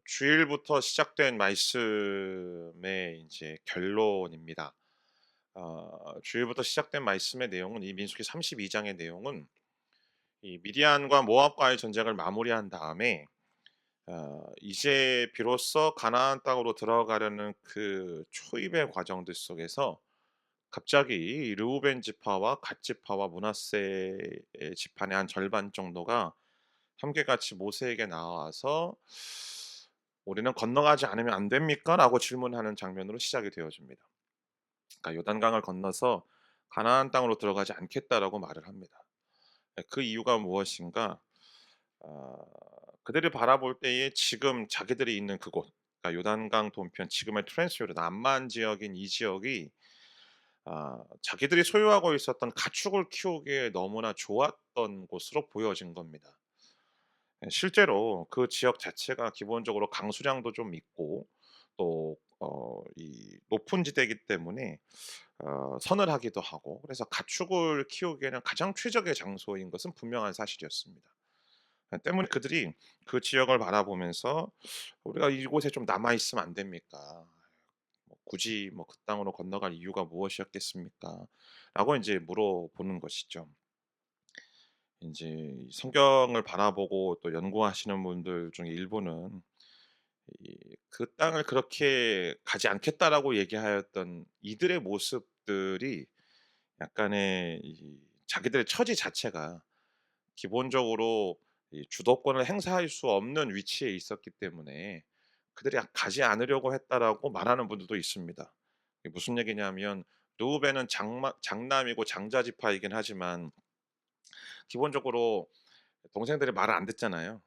주일부터 시작된 말씀의 이제 결론입니다. 주일부터 시작된 말씀의 내용은 이 민수기 32 장의 내용은 이 미디안과 모압과의 전쟁을 마무리한 다음에 이제 비로소 가나안 땅으로 들어가려는 그 초입의 과정들 속에서 갑자기 이 르우벤 지파와 갓 지파와 므낫세의 지판의 한 절반 정도가 함께같이 모세에게 나와서 "우리는 건너가지 않으면 안 됩니까?"라고 질문하는 장면으로 시작이 되어집니다. 그러니까 요단강을 건너서 "가나안 땅으로 들어가지 않겠다."라고 말을 합니다. 그 이유가 무엇인가? 아 그들이 바라볼 때에 지금 자기들이 있는 그곳, 그러니까 요단강 동편, 지금의 트랜스요르단 남만 지역인 이 지역이 자기들이 소유하고 있었던 가축을 키우기에 너무나 좋았던 곳으로 보여진 겁니다. 실제로 그 지역 자체가 기본적으로 강수량도 좀 있고 또 이 높은 지대이기 때문에 서늘하기도 하고, 그래서 가축을 키우기에는 가장 최적의 장소인 것은 분명한 사실이었습니다. 때문에 그들이 그 지역을 바라보면서 "우리가 이곳에 좀 남아 있으면 안 됩니까? 뭐 굳이 뭐 그 땅으로 건너갈 이유가 무엇이었겠습니까?" 라고 이제 물어보는 것이죠. 이제 성경을 바라보고 또 연구하시는 분들 중에 일부는 그 땅을 그렇게 "가지 않겠다."라고 얘기하였던 이들의 모습들이 약간의 자기들의 처지 자체가 기본적으로 이 주도권을 행사할 수 없는 위치에 있었기 때문에 그들이 "가지 않으려고 했다."라고 말하는 분들도 있습니다. 이게 무슨 얘기냐면, 르우벤은 장남이고 장자 지파이긴 하지만 기본적으로 동생들이 말을 안 듣잖아요.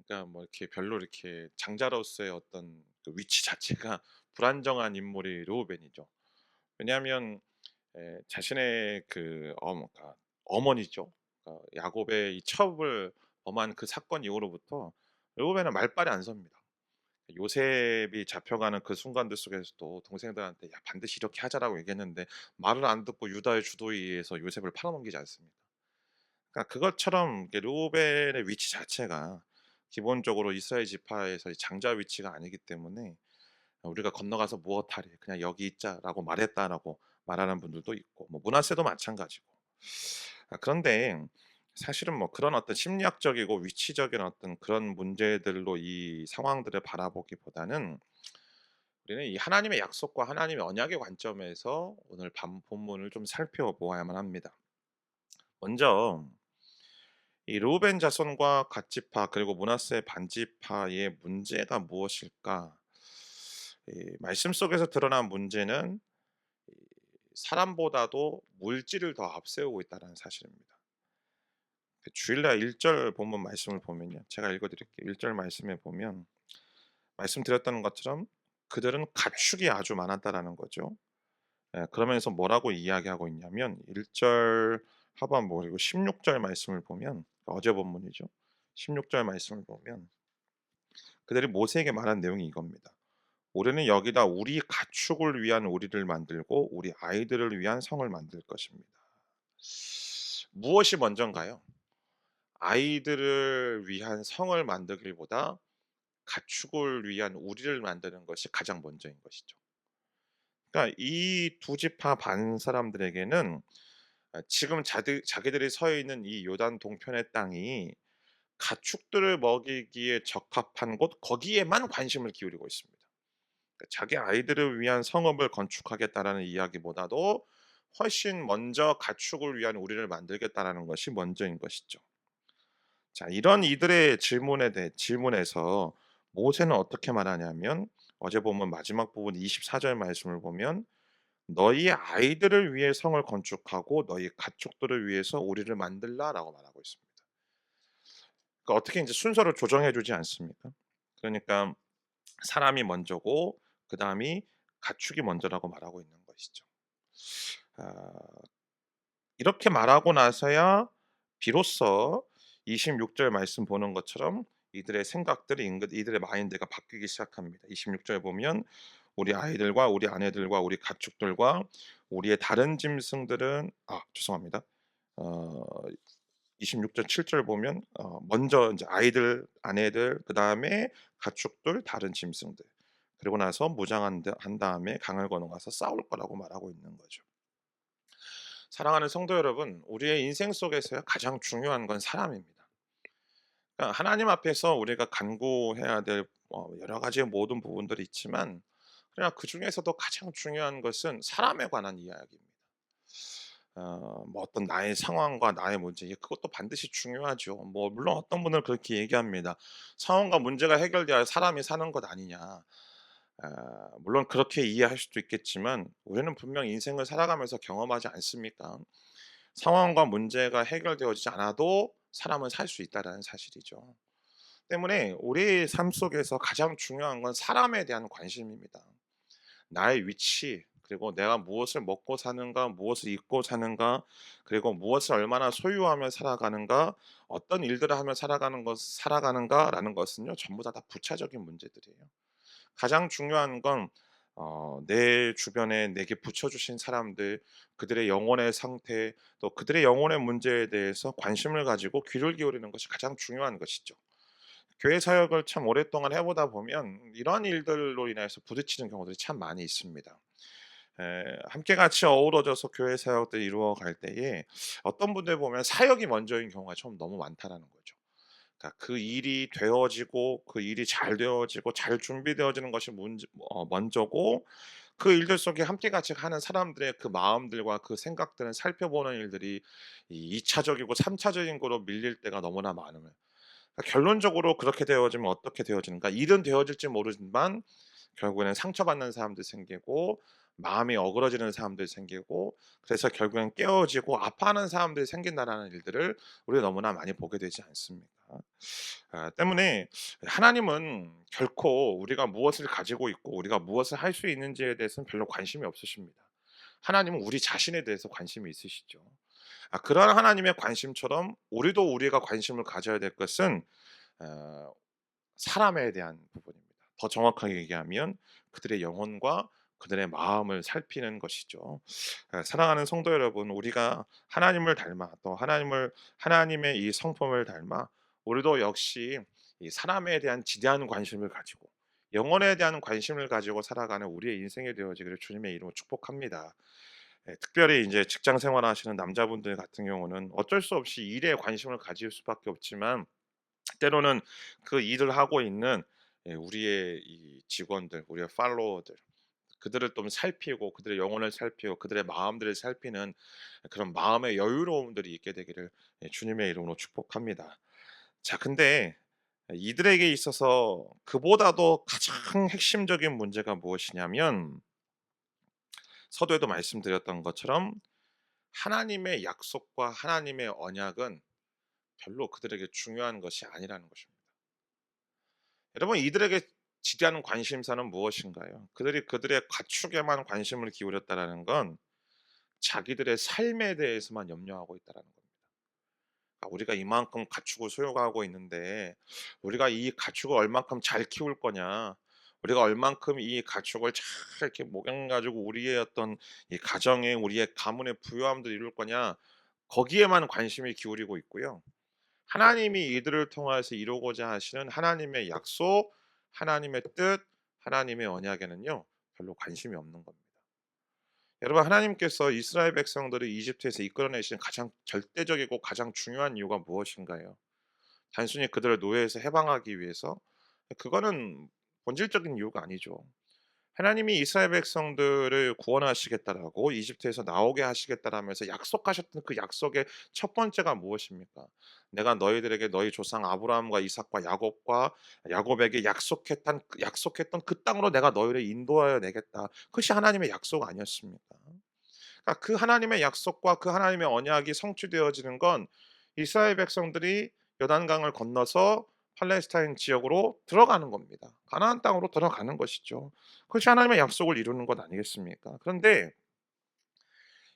그러니까 뭐 이렇게 별로 이렇게 장자로서의 어떤 그 위치 자체가 불안정한 인물이 르우벤이죠. 왜냐하면 자신의 그 그러니까 어머니죠. 야곱의 이 첩을 범한 그 사건 이후로부터 르우벤은 말발이 안 섭니다. 요셉이 잡혀가는 그 순간들 속에서도 동생들한테 "야 반드시 이렇게 하자."라고 얘기했는데 말을 안 듣고 유다의 주도에 의해서 요셉을 팔아넘기지 않습니다. 그러니까 그것처럼 이게 르우벤의 위치 자체가 기본적으로 이스라엘 지파에서 이 장자 위치가 아니기 때문에 "우리가 건너가서 무엇하리. 그냥 여기 있자."라고 말했다라고 말하는 분들도 있고, 뭐 므낫세도 마찬가지고. 그런데 사실은 뭐 그런 어떤 심리학적이고 위치적인 어떤 그런 문제들로 이 상황들을 바라보기보다는 우리는 이 하나님의 약속과 하나님의 언약의 관점에서 오늘 본문을 좀 살펴보아야만 합니다. 먼저 이 르우벤 자손과 갓 지파 그리고 므낫세 반 지파의 문제가 무엇일까? 이 말씀 속에서 드러난 문제는 이 사람보다도 물질을 더 앞세우고 있다는 사실입니다. 주일날 1절 본문 말씀을 보면요. 제가 읽어 드릴게요. 1절 말씀에 보면 말씀드렸던 것처럼 그들은 가축이 아주 많았다라는 거죠. 그러면서 뭐라고 이야기하고 있냐면 1절 하반부 그리고 16절 말씀을 보면, 어제 본문이죠. 16절 말씀을 보면 그들이 모세에게 말한 내용이 이겁니다. "우리는 여기다 우리 가축을 위한 우리를 만들고 우리 아이들을 위한 성을 만들 것입니다." 무엇이 먼저인가요? 아이들을 위한 성을 만들기보다 가축을 위한 우리를 만드는 것이 가장 먼저인 것이죠. 그러니까 이 두 지파 반 사람들에게는 지금 자기들이 서 있는 이 요단 동편의 땅이 가축들을 먹이기에 적합한 곳, 거기에만 관심을 기울이고 있습니다. 그러니까 자기 아이들을 위한 성읍을 건축하겠다라는 이야기보다도 훨씬 먼저 가축을 위한 우리를 만들겠다라는 것이 먼저인 것이죠. 자, 이런 이들의 질문에서 모세는 어떻게 말하냐면, 어제 보면 마지막 부분 24절 말씀을 보면 "너희 아이들을 위해 성을 건축하고 너희 가축들을 위해서 우리를 만들라."라고 말하고 있습니다. 그러니까 어떻게 이제 순서를 조정해 주지 않습니까? 그러니까 사람이 먼저고 그다음이 가축이 먼저라고 말하고 있는 것이죠. 아 이렇게 말하고 나서야 비로소 26절 말씀 보는 것처럼 이들의 생각들이 이들의 마인드가 바뀌기 시작합니다. 26절 보면 "우리 아이들과 우리 아내들과 우리 가축들과 우리의 다른 짐승들은" 죄송합니다. 어 26절 7절 보면 먼저 인제 아이들, 아내들, 그다음에 가축들, 다른 짐승들. 그리고 나서 무장한 한 다음에 강을 건너가서 싸울 거라고 말하고 있는 거죠. 사랑하는 성도 여러분, 우리의 인생 속에서요 가장 중요한 건 사람입니다. 그러니까 하나님 앞에서 우리가 간구해야 될 여러 가지의 모든 부분들이 있지만, 그러나 그중에서도 가장 중요한 것은 사람에 관한 이야기입니다. 뭐 어떤 나의 상황과 나의 문제, 그것도 반드시 중요하죠. 뭐 물론 어떤 분들은 그렇게 얘기합니다. "상황과 문제가 해결돼야 사람이 사는 것 아니냐." 물론 그렇게 이해할 수도 있겠지만, 우리는 분명 인생을 살아가면서 경험하지 않습니까? 상황과 문제가 해결되어지지 않아도 사람은 살 수 있다라는 사실이죠. 때문에 우리 삶 속에서 가장 중요한 건 사람에 대한 관심입니다. 나의 위치, 그리고 내가 무엇을 먹고 사는가, 무엇을 입고 사는가, 그리고 무엇을 얼마나 소유하며 살아가는가, 어떤 일들을 하며 살아가는가라는 것은요, 전부 다 부차적인 문제들이에요. 가장 중요한 건 내 주변에 내게 붙여 주신 사람들, 그들의 영혼의 상태, 또 그들의 영혼의 문제에 대해서 관심을 가지고 귀를 기울이는 것이 가장 중요한 것이죠. 교회 사역을 참 오랫동안 해 보다 보면 이런 일들로 인해서 부딪히는 경우들이 참 많이 있습니다. 함께 같이 어우러져서 교회 사역들을 이루어 갈 때에 어떤 분들 보면 사역이 먼저인 경우가 좀 너무 많다라는 거죠. 그러니까 그 일이 되어지고, 그 일이 잘 되어지고 잘 준비되어지는 것이 먼저고, 그 일들 속에 함께 같이 하는 사람들의 그 마음들과 그 생각들을 살펴보는 일들이 이 2 차적이고 3 차적인 거로 밀릴 때가 너무나 많으면, 그러니까 결론적으로 그렇게 되어지면 어떻게 되어지는가? 일은 되어질지 모르지만 결국에는 상처받는 사람도 생기고, 마음이 어그러지는 사람들이 생기고, 그래서 결국엔 깨어지고 아파하는 사람들이 생긴다라는 일들을 우리가 너무나 많이 보게 되지 않습니까? 때문에 하나님은 결코 우리가 무엇을 가지고 있고 우리가 무엇을 할 수 있는지에 대해서는 별로 관심이 없으십니다. 하나님은 우리 자신에 대해서 관심이 있으시죠. 그러한 하나님의 관심처럼 우리도 우리가 관심을 가져야 될 것은 어 사람에 대한 부분입니다. 더 정확하게 얘기하면 그들의 영혼과 그들의 마음을 살피는 것이죠. 사랑하는 성도 여러분, 우리가 하나님을 닮아, 또 하나님의 이 성품을 닮아 우리도 역시 이 사람에 대한 지대한 관심을 가지고 영혼에 대한 관심을 가지고 살아가는 우리의 인생이 되어지기를 주님의 이름으로 축복합니다. 특별히 이제 직장 생활하시는 남자분들 같은 경우는 어쩔 수 없이 일에 관심을 가질 수밖에 없지만, 때로는 그 일을 하고 있는 우리의 이 직원들, 우리의 팔로워들, 그들을 좀 살피고 그들의 영혼을 살피고 그들의 마음들을 살피는 그런 마음의 여유로움들이 있게 되기를 주님의 이름으로 축복합니다. 자, 근데 이들에게 있어서 그보다도 가장 핵심적인 문제가 무엇이냐면, 서두에도 말씀드렸던 것처럼 하나님의 약속과 하나님의 언약은 별로 그들에게 중요한 것이 아니라는 것입니다. 여러분, 이들에게 지대한 관심사는 무엇인가요? 그들이 그들의 가축에만 관심을 기울였다라는 건 자기들의 삶에 대해서만 염려하고 있다라는 겁니다. 우리가 이만큼 가축을 소유하고 있는데 우리가 이 가축을 얼만큼 잘 키울 거냐? 우리가 얼만큼 이 가축을 잘 이렇게 목양 가지고 우리의 어떤 이 가정에, 우리의 가문의 부유함들을 이룰 거냐? 거기에만 관심이 기울이고 있고요. 하나님이 이들을 통해서 이루고자 하시는 하나님의 약속, 하나님의 뜻, 하나님의 언약에는요 별로 관심이 없는 겁니다. 여러분, 하나님께서 이스라엘 백성들을 이집트에서 이끌어내신 가장 절대적이고 가장 중요한 이유가 무엇인가요? 단순히 그들을 노예에서 해방하기 위해서? 그거는 본질적인 이유가 아니죠. 하나님이 이스라엘 백성들을 구원하시겠다라고 이집트에서 나오게 하시겠다라면서 약속하셨던 그 약속의 첫 번째가 무엇입니까? 내가 너희들에게 너희 조상 아브라함과 이삭과 야곱에게 약속했던 그 땅으로 내가 너희를 인도하여 내겠다. 그것이 하나님의 약속 아니었습니까? 그러니까 그 하나님의 약속과 그 하나님의 언약이 성취되어지는 건 이스라엘 백성들이 요단강을 건너서 팔레스타인 지역으로 들어가는 겁니다. 가나안 땅으로 들어가는 것이죠. 그것이 하나님의 약속을 이루는 것 아니겠습니까? 그런데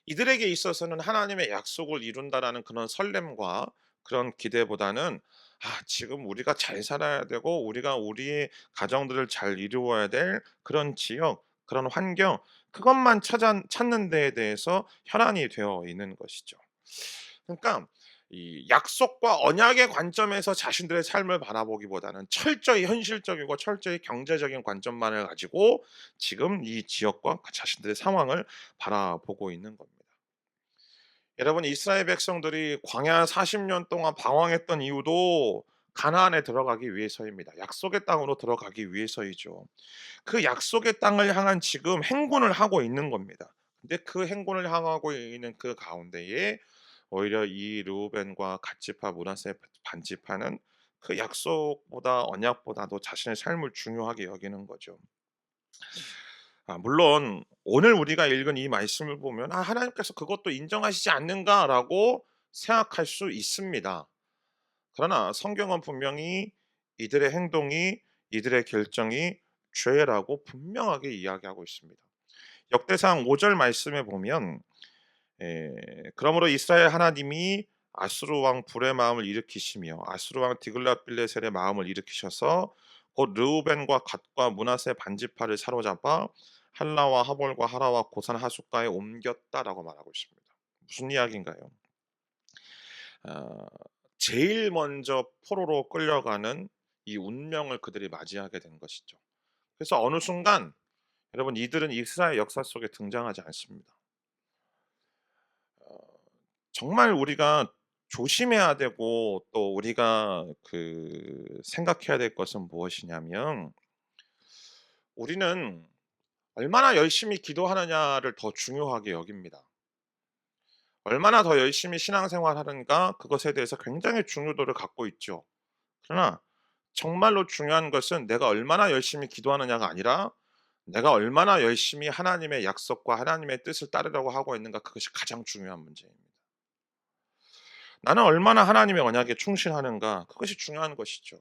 이들에게 있어서는 하나님의 약속을 이룬다라는 그런 설렘과 그런 기대보다는 지금 우리가 잘 살아야 되고 우리가 우리의 가정들을 잘 이루어야 될 그런 지역, 그런 환경, 그것만 찾는 데에 대해서 혈안이 되어 있는 것이죠. 그러니까 이 약속과 언약의 관점에서 자신들의 삶을 바라보기보다는 철저히 현실적이고 철저히 경제적인 관점만을 가지고 지금 이 지역과 자신들의 상황을 바라보고 있는 겁니다. 여러분, 이스라엘 백성들이 광야 40년 동안 방황했던 이유도 가나안에 들어가기 위해서입니다. 약속의 땅으로 들어가기 위해서이죠. 그 약속의 땅을 향한 지금 행군을 하고 있는 겁니다. 근데 그 행군을 향하고 있는 그 가운데에 오히려 이 르우벤과 갓지파 므낫세 반지파는 그 약속보다 언약보다도 자신의 삶을 중요하게 여기는 거죠. 물론 오늘 우리가 읽은 이 말씀을 보면 '아 하나님께서 그것도 인정하시지 않는가?'라고 생각할 수 있습니다. 그러나 성경은 분명히 이들의 행동이 이들의 결정이 죄라고 분명하게 이야기하고 있습니다. 역대상 5절 말씀에 보면 그러므로 이스라엘 하나님이 아수르 왕 불의 마음을 일으키시며 아수르 왕 디글랏빌레셀의 마음을 일으키셔서 곧 르우벤과 갓과 므낫세 반지파를 사로잡아 할라와 하볼과 하라와 고산 하숫가에 옮겼다라고 말하고 있습니다. 무슨 이야기인가요? 아, 제일 먼저 포로로 끌려가는 이 운명을 그들이 맞이하게 된 것이죠. 그래서 어느 순간 여러분 이들은 이스라엘 역사 속에 등장하지 않습니다. 어, 정말 우리가 조심해야 되고 또 우리가 생각해야 될 것은 무엇이냐면 우리는 얼마나 열심히 기도하느냐를 더 중요하게 여깁니다. 얼마나 더 열심히 신앙생활하는가 그것에 대해서 굉장히 중요도를 갖고 있죠. 그러나 정말로 중요한 것은 내가 얼마나 열심히 기도하느냐가 아니라 내가 얼마나 열심히 하나님의 약속과 하나님의 뜻을 따르려고 하고 있는가 그것이 가장 중요한 문제입니다. 나는 얼마나 하나님의 언약에 충실하는가 그것이 중요한 것이죠.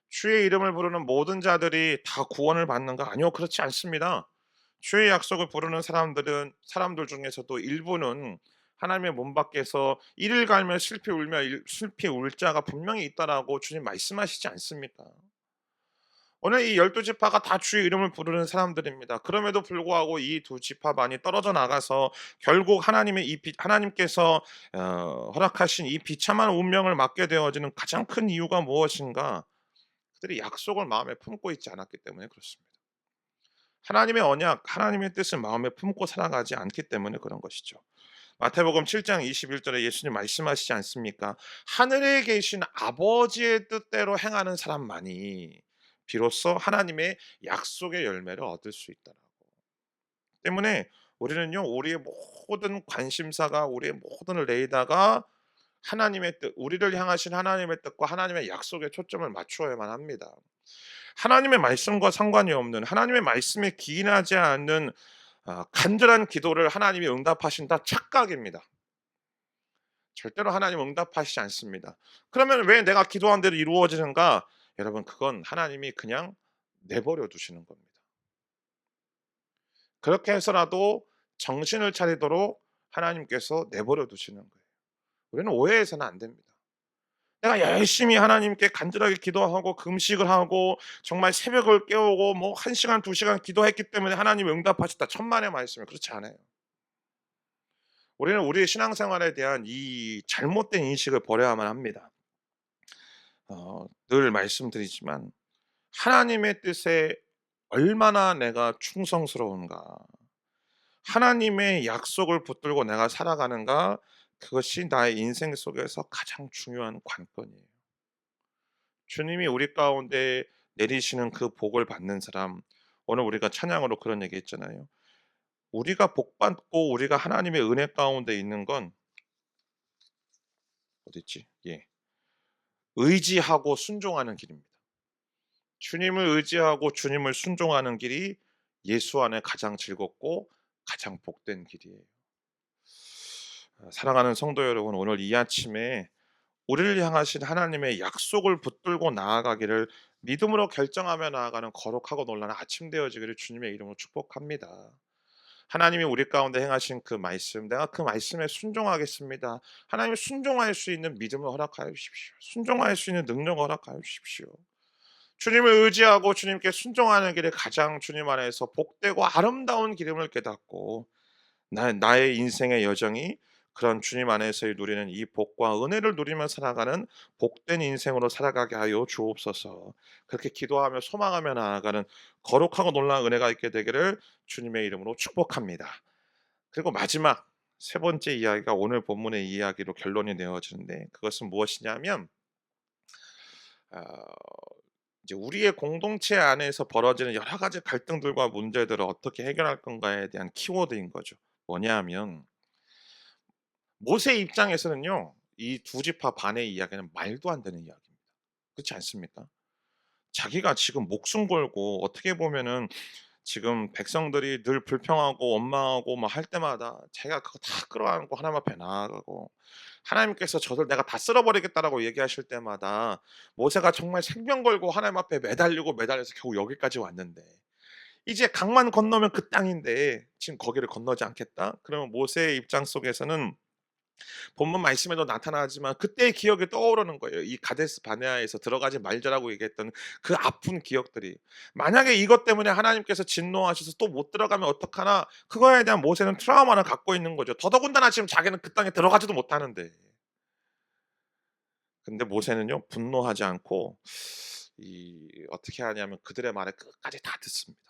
주의 이름을 부르는 모든 자들이 다 구원을 받는가? 아니요, 그렇지 않습니다. 주의 약속을 부르는 사람들 중에서도 일부는 하나님의 문 밖에서 이를 갈며 슬피 울며 슬피 울 자가 분명히 있다라고 주님 말씀하시지 않습니까? 오늘 이 12지파가 다 주의 이름을 부르는 사람들입니다. 그럼에도 불구하고 이 두 지파반이 떨어져 나가서 결국 하나님께서 허락하신 이 비참한 운명을 맞게 되어지는 가장 큰 이유가 무엇인가? 그들이 약속을 마음에 품고 있지 않았기 때문에 그렇습니다. 하나님의 언약, 하나님의 뜻을 마음에 품고 살아가지 않기 때문에 그런 것이죠. 마태복음 7장 21절에 예수님 말씀하시지 않습니까? 하늘에 계신 아버지의 뜻대로 행하는 사람만이 비로소 하나님의 약속의 열매를 얻을 수 있다라고. 때문에 우리는요, 우리의 모든 관심사가 우리의 모든 레이더가 하나님의 뜻, 우리를 향하신 하나님의 뜻과 하나님의 약속에 초점을 맞추어야만 합니다. 하나님의 말씀과 상관이 없는 하나님의 말씀에 기인하지 않는 간절한 기도를 하나님이 응답하신다 착각입니다. 절대로 하나님 응답하시지 않습니다. 그러면 왜 내가 기도한 대로 이루어지는가? 여러분 그건 하나님이 그냥 내버려 두시는 겁니다. 그렇게 해서라도 정신을 차리도록 하나님께서 내버려 두시는 거예요. 우리는 오해해서는 안 됩니다. 내가 열심히 하나님께 간절하게 기도하고 금식을 하고 정말 새벽을 깨우고 뭐 1 시간 2 시간 기도했기 때문에 하나님이 응답하셨다. 천만의 말씀이에요. 그렇지 않아요. 우리는 우리의 신앙생활에 대한 이 잘못된 인식을 버려야만 합니다. 늘 말씀드리지만 하나님의 뜻에 얼마나 내가 충성스러운가, 하나님의 약속을 붙들고 내가 살아가는가, 그것이 나의 인생 속에서 가장 중요한 관건이에요. 주님이 우리 가운데 내리시는 그 복을 받는 사람, 오늘 우리가 찬양으로 그런 얘기 했잖아요. 우리가 복 받고 우리가 하나님의 은혜 가운데 있는 건 어딨지? 예. 의지하고 순종하는 길입니다. 주님을 의지하고 주님을 순종하는 길이 예수 안에 가장 즐겁고 가장 복된 길이에요. 사랑하는 성도 여러분, 오늘 이 아침에 우리를 향하신 하나님의 약속을 붙들고 나아가기를 믿음으로 결정하며 나아가는 거룩하고 놀라는 아침 되어지기를 주님의 이름으로 축복합니다. 하나님이 우리 가운데 행하신 그 말씀, 내가 그 말씀에 순종하겠습니다. 하나님 순종할 수 있는 믿음을 허락하여 주십시오. 순종할 수 있는 능력을 허락하여 주십시오. 주님을 의지하고 주님께 순종하는 길에 가장 주님 안에서 복되고 아름다운 기름을 깨닫고 나의 인생의 여정이 그런 주님 안에서의 누리는 이 복과 은혜를 누리며 살아가는 복된 인생으로 살아가게 하여 주옵소서. 그렇게 기도하며 소망하며 나아가는 거룩하고 놀라운 은혜가 있게 되기를 주님의 이름으로 축복합니다. 그리고 마지막 세 번째 이야기가 오늘 본문의 이야기로 결론이 내어지는데, 그것은 무엇이냐면 어 이제 우리의 공동체 안에서 벌어지는 여러 가지 갈등들과 문제들을 어떻게 해결할 건가에 대한 키워드인 거죠. 뭐냐하면 모세 입장에서는요, 이 두 지파 반의 이야기는 말도 안 되는 이야기입니다. 그렇지 않습니까? 자기가 지금 목숨 걸고, 어떻게 보면은 지금 백성들이 늘 불평하고 원망하고 막 할 때마다 자기가 그거 다 끌어안고 하나님 앞에 나아가고, 하나님께서 "저들 내가 다 쓸어버리겠다."라고 얘기하실 때마다 모세가 정말 생명 걸고 하나님 앞에 매달리고 매달려서 겨우 여기까지 왔는데, 이제 강만 건너면 그 땅인데 지금 거기를 건너지 않겠다? 그러면 모세의 입장 속에서는 본문 말씀에도 나타나지만 그때의 기억이 떠오르는 거예요. 이 가데스 바네아에서 들어가지 말자라고 얘기했던 그 아픈 기억들이. 만약에 이것 때문에 하나님께서 진노하셔서 또 못 들어가면 어떡하나, 그거에 대한 모세는 트라우마를 갖고 있는 거죠. 더더군다나 지금 자기는 그 땅에 들어가지도 못하는데. 근데 모세는요, 분노하지 않고 어떻게 하냐면 그들의 말을 끝까지 다 듣습니다.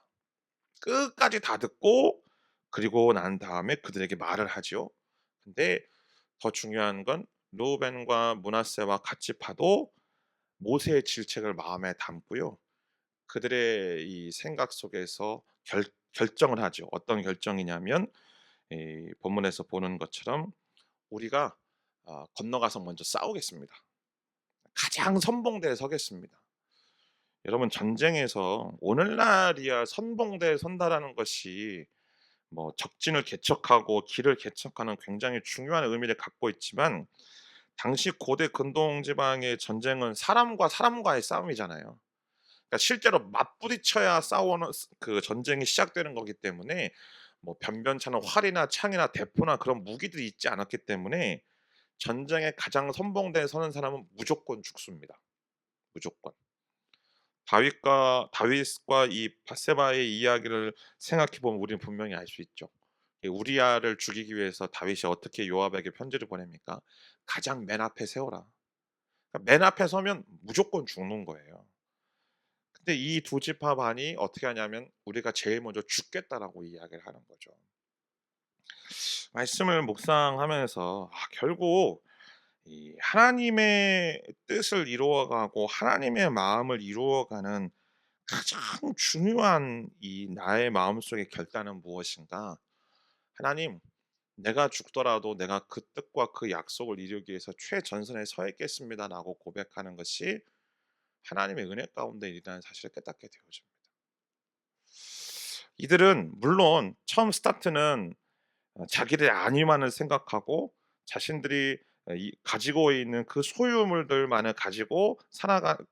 끝까지 다 듣고, 그리고 난 다음에 그들에게 말을 하지요. 근데 더 중요한 건 르우벤과 므낫세와 같이 파도 모세의 질책을 마음에 담고요. 그들의 이 생각 속에서 결정을 하죠. 어떤 결정이냐면 이 본문에서 보는 것처럼 우리가 건너가서 먼저 싸우겠습니다. 가장 선봉대에 서겠습니다. 여러분, 전쟁에서 오늘날이야 선봉대에 선다라는 것이 뭐 적진을 개척하고 길을 개척하는 굉장히 중요한 의미를 갖고 있지만, 당시 고대 근동 지방의 전쟁은 사람과 사람과의 싸움이잖아요. 그러니까 실제로 맞부딪혀야 싸우는 그 전쟁이 시작되는 거기 때문에, 뭐 변변찮은 활이나 창이나 대포나 그런 무기들이 있지 않았기 때문에 전쟁의 가장 선봉대에 서는 사람은 무조건 죽습니다. 무조건. 다윗과 이 밧세바의 이야기를 생각해 보면 우리는 분명히 알 수 있죠. 이 우리아를 죽이기 위해서 다윗이 어떻게 요압에게 편지를 보냅니까? "가장 맨 앞에 세워라." 그러니까 맨 앞에 서면 무조건 죽는 거예요. 근데 이 두 지파 반이 어떻게 하냐면 "우리가 제일 먼저 죽겠다."라고 이야기를 하는 거죠. 말씀을 묵상하면서 결국 이 하나님의 뜻을 이루어가고 하나님의 마음을 이루어가는 가장 중요한 이 나의 마음속의 결단은 무엇인가? 하나님, 내가 죽더라도 내가 그 뜻과 그 약속을 이루기 위해서 최전선에 서 있겠습니다라고 고백하는 것이 하나님의 은혜 가운데 일이라는 사실을 깨닫게 되어집니다. 이들은 물론 처음 스타트는 자기들의 안위만을 생각하고 자신들이 가지고 있는 그 소유물들만을 가지고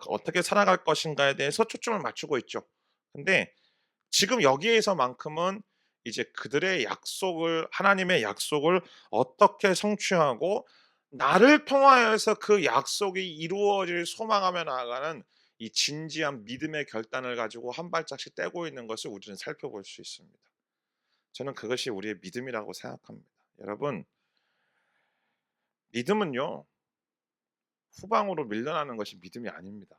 어떻게 살아갈 것인가에 대해서 초점을 맞추고 있죠. 근데 지금 여기에서만큼은 이제 그들의 약속을, 하나님의 약속을 어떻게 성취하고 나를 통하여서 그 약속이 이루어질 소망하며 나아가는 이 진지한 믿음의 결단을 가지고 한 발짝씩 떼고 있는 것을 우리는 살펴볼 수 있습니다. 저는 그것이 우리의 믿음이라고 생각합니다. 여러분, 믿음은요, 후방으로 밀려나는 것이 믿음이 아닙니다.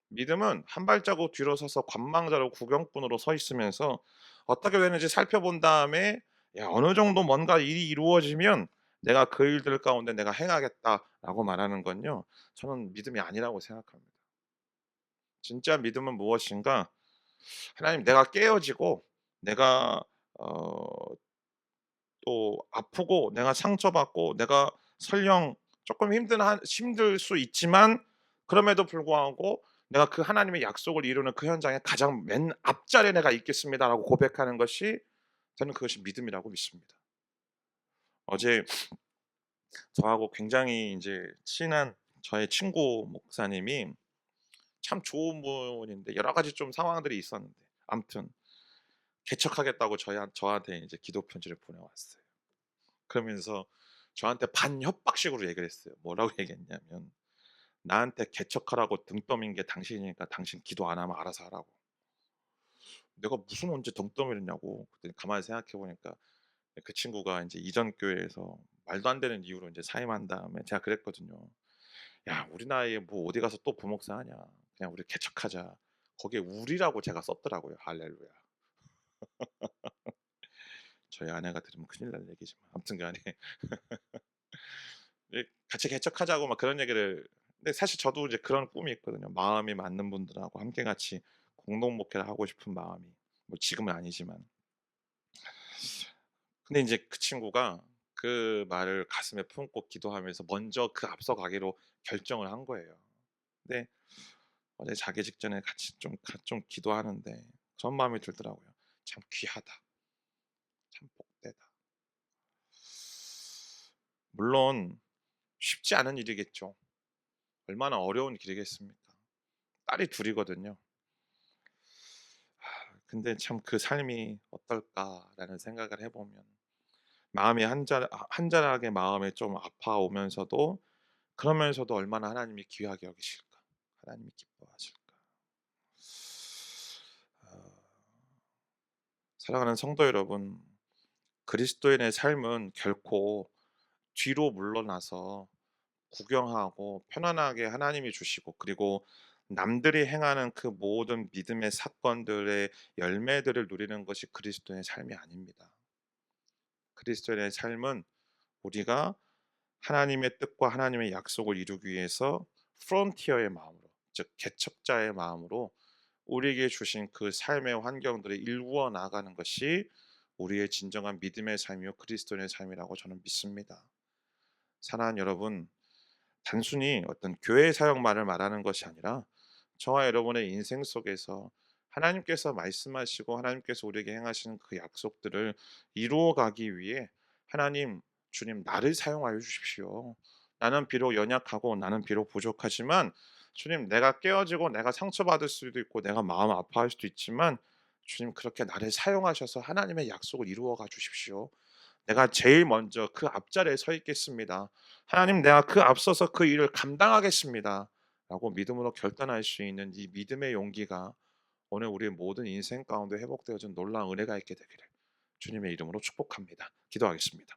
믿음은 한 발자국 뒤로 서서 관망자로 구경꾼으로 서 있으면서 어떻게 되는지 살펴본 다음에 어느 정도 뭔가 일이 이루어지면 내가 그 일들 가운데 내가 행하겠다라고 말하는 건요, 저는 믿음이 아니라고 생각합니다. 진짜 믿음은 무엇인가? 하나님, 내가 깨어지고 내가 어 또 아프고 내가 상처받고 내가 설령 조금 힘들 수 있지만, 그럼에도 불구하고 내가 그 하나님의 약속을 이루는 그 현장에 가장 맨 앞자리에 내가 있겠습니다라고 고백하는 것이, 저는 그것이 믿음이라고 믿습니다. 어제 저하고 굉장히 인제 친한 저의 친구 목사님이, 참 좋은 분인데 여러 가지 좀 상황들이 있었는데 아무튼 개척하겠다고 저한테 이제 기도 편지를 보내왔어요. 그러면서 저한테 반협박식으로 얘기를 했어요. 뭐라고 얘기했냐면 "나한테 개척하라고 등 떠민 게 당신이니까 당신 기도 안 하면 알아서 하라고." 내가 무슨 언제 등 떠밀었냐고. 그랬더니 가만히 생각해 보니까 그 친구가 인제 이전 교회에서 말도 안 되는 이유로 인제 사임한 다음에 제가 그랬거든요. "야 우리 나이에 뭐 어디 가서 또 부목사 하냐. 그냥 우리 개척하자." 거기에 우리라고 제가 썼더라고요. 할렐루야. 저희 아내가 들으면 큰일 날 얘기지만 아무튼 간에 예 같이 개척하자고 막 그런 얘기를, 근데 사실 저도 이제 그런 꿈이 있거든요. 마음이 맞는 분들하고 함께 같이 공동 목회를 하고 싶은 마음이. 뭐 지금은 아니지만. 근데 인제 그 친구가 그 말을 가슴에 품고 기도하면서 먼저 그 앞서 가기로 결정을 한 거예요. 근데 어제 자기 직전에 같이 좀 기도하는데 그런 마음이 들더라고요. '참 귀하다. 참 복되다.' 물론 쉽지 않은 일이겠죠. 얼마나 어려운 길이겠습니까. 딸이 둘 이거든요. 근데 참 '그 삶이 어떨까.'라는 생각을 해 보면 마음이 한절하게 마음에 좀 아파오면서도, 그러면서도 얼마나 하나님이 귀하게 여기실까. 하나님이 기뻐하실까. 아, 사랑하는 성도 여러분, 그리스도인의 삶은 결코 뒤로 물러나서 구경하고 편안하게 하나님이 주시고, 그리고 남들이 행하는 그 모든 믿음의 사건들의 열매들을 누리는 것이 그리스도의 삶이 아닙니다. 그리스도인의 삶은 우리가 하나님의 뜻과 하나님의 약속을 이루기 위해서 프론티어의 마음으로, 즉 개척자의 마음으로 우리에게 주신 그 삶의 환경들을 일구어 나가는 것이 우리의 진정한 믿음의 삶이요 그리스도인의 삶이라고 저는 믿습니다. 사랑하는 여러분, 단순히 어떤 교회 사역만을 말하는 것이 아니라 저와 여러분의 인생 속에서 하나님께서 말씀하시고 하나님께서 우리에게 행하시는 그 약속들을 이루어 가기 위해 하나님, 주님 나를 사용하여 주십시오. 나는 비록 연약하고 나는 비록 부족하지만 주님, 내가 깨어지고 내가 상처받을 수도 있고 내가 마음 아파할 수도 있지만 주님, 그렇게 나를 사용하셔서 하나님의 약속을 이루어 가 주십시오. 내가 제일 먼저 그 앞자리에 서 있겠습니다. 하나님, 내가 그 앞서서 그 일을 감당하겠습니다. 라고 믿음으로 결단할 수 있는 이 믿음의 용기가 오늘 우리의 모든 인생 가운데 회복되어진 놀라운 은혜가 있게 되기를 주님의 이름으로 축복합니다. 기도하겠습니다.